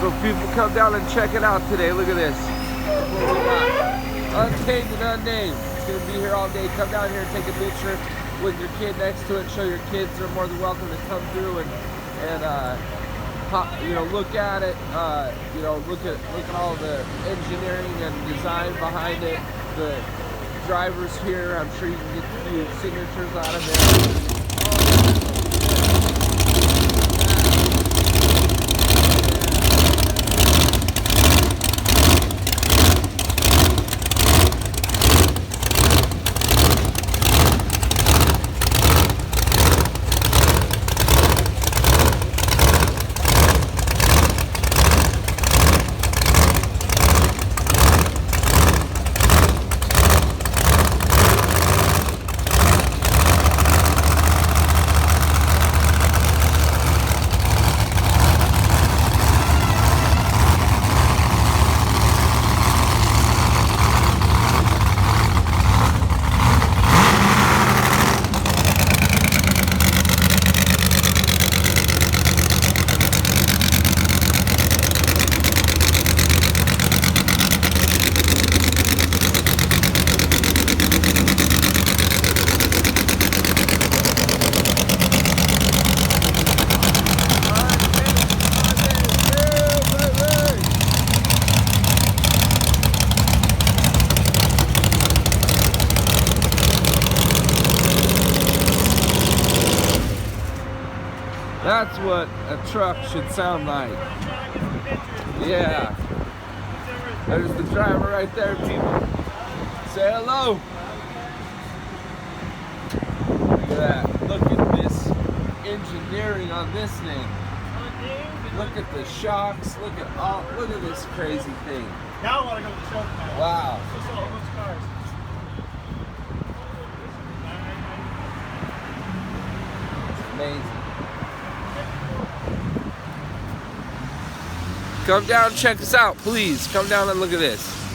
So people come down and check it out today. Look at this. Look what we got. Untamed and unnamed. It's going to be here all day. Come down here and take a picture with your kid next to it. Show your kids. They're more than welcome to come through and you know, look at it. You know, look at all the engineering and design behind it. The drivers here, I'm sure you can get a few signatures out of it. That's what a truck should sound like. Yeah. There's the driver right there, people. Say hello. Look at that. Look at this engineering on this thing. Look at the shocks. Look at this crazy thing. Now I want to go to the show tonight. Wow. Just all those cars. It's amazing. Come down and check us out, please. Come down and look at this.